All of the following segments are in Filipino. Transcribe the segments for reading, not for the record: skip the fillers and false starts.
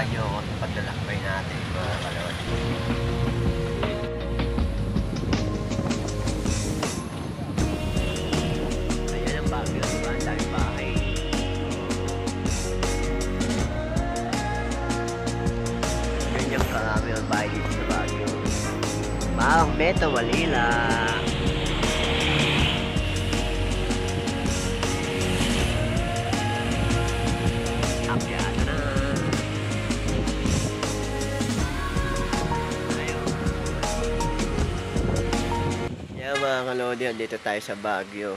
samahan nyo ako sa paglalakbay natin mga kalodi. Ayan ang Baguio, diba? Ang daming bahay. Ganyan karami ang bahay dito sa Baguio. Parang Metro Manila. Akyata na. Ayun. Yan mga kalodi, dito tayo sa Baguio.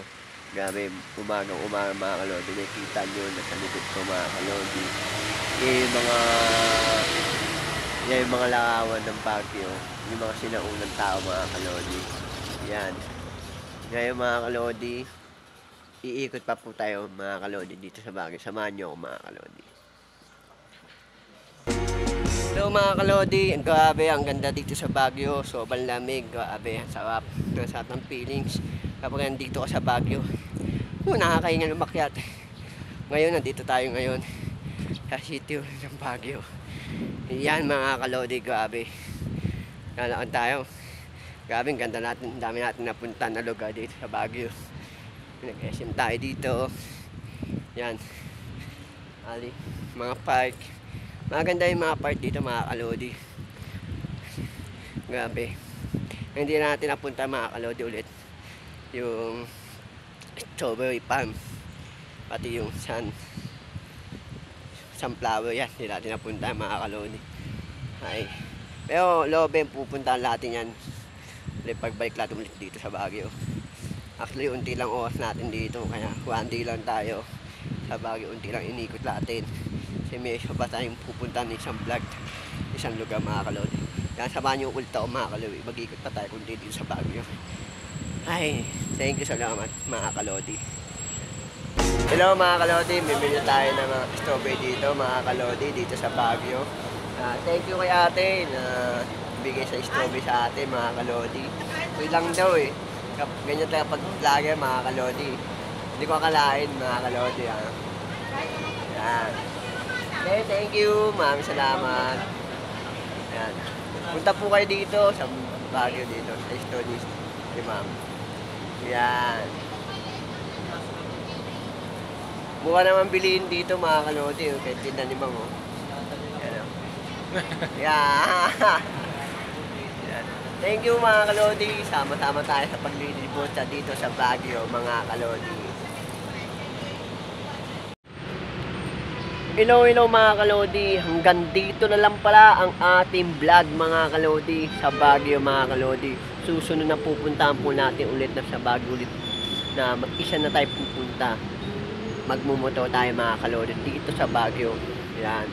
Grabe, umagang-umaga mga kalodi. Nakita nyo na sa likod ko mga kalodi. Yung mga lakawan ng Baguio. Yung mga sinaunang tao mga kalodi. Yan. Ngayon mga kalodi, iikot pa po tayo mga kalodi dito sa Baguio. Samahan nyo ako mga kalodi. Hello mga kalodi, grabe ang ganda dito sa Baguio. Sobrang lamig, grabe, ang sarap. Ang sarap ng feelings kapag nandito ka sa Baguio. Nakakahinga lumakyat. Ngayon, nandito tayo ngayon sa city ng Baguio. Yan mga kalodi, grabe. Lalakad tayo. Grabe, ang ganda natin. Ang dami natin napunta na lugar dito sa Baguio. Nag-SM tayo dito. Yan. Ali, mga park. Maganda yung mga park dito mga kalodi. Grabe. Hindi natin napunta mga kalodi ulit. Yung strawberry farm. Pati yung sunflower yan. Hindi natin napunta mga kalodi. Ay. Pero lobeng pupuntahan natin yan. Pagbalik natin ulit dito sa Baguio. Actually, unti lang oras natin dito. Kaya one lang tayo sa Baguio. Unti lang inikot natin. Kasi may isa pa tayong pupuntahan ng isang vlog. Isang lugar mga kalodi. Kaya samahan nyo ulit ako mga kalodi. Mag-ikot pa tayo kunti dito sa Baguio. Ay, thank you salamat mga kalodi. Hello mga kalodi. Bibili tayo ng mga strawberry dito mga kalodi. Dito sa Baguio. Thank you kay ate na bigay sa strawberry sa atin mga kalodi. Uy lang daw eh. Ganyan tayo pag vlogger mga kalodi. Hindi ko akalain mga kalodi. Yan. Okay, thank you. Maraming salamat. Yan. Punta po kayo dito sa Baguio dito. Sa studies ni ma'am. Yan. Mukha naman bilihin dito mga kalodi. Kahit tinda ni ma'am. Yan. Yan. Thank you mga kalodi. Sama-sama tayo sa paglilibot dito sa Baguio mga kalodi. Hello mga kalodi. Hanggang dito na lang pala ang ating vlog mga kalodi sa Baguio mga kalodi. Susunod na pupuntahan po natin ulit na sa Baguio ulit na mag-isa na tayo pupunta. Magmumoto tayo mga kalodi dito sa Baguio. Yan.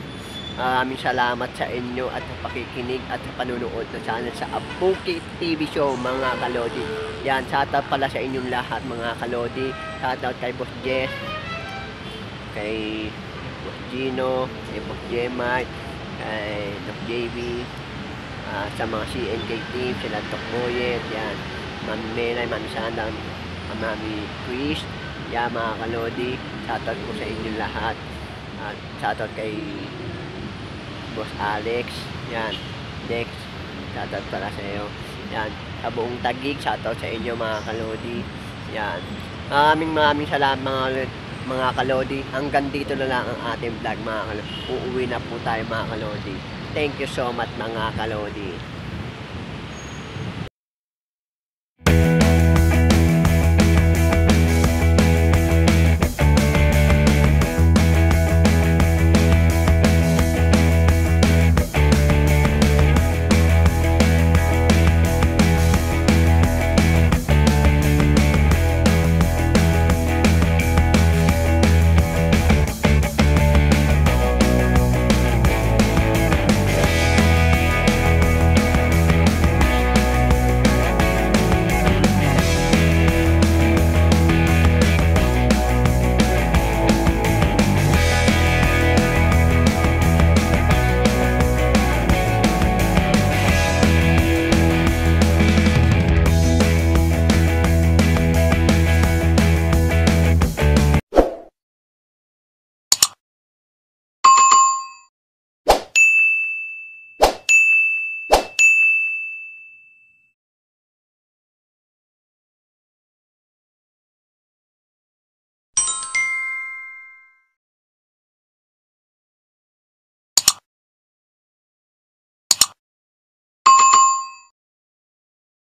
Maraming salamat sa inyo at sa pakikinig at sa panunood na channel sa Abuki TV Show mga kalodi. Yan, shoutout pala sa inyong lahat mga kalodi. Shoutout kay Boss Jess, kay Boss Gino, kay Boss Jemart, kay Doc JV, sa mga CNK team, sila Doc Boyet, yan, Mami Menay, Mami Sandang, Mami Chris, yan mga kalodi. Shoutout po sa inyong lahat. Shoutout kay Boss Alex, yan, Dex, shoutout pala sa iyo, yan, sa buong Taguig, shoutout sa inyo mga kalodi, yan, maraming salamat mga kalodi, hanggang dito na lang ang ating vlog mga kalodi, uuwi na po tayo mga kalodi, thank you so much mga kalodi.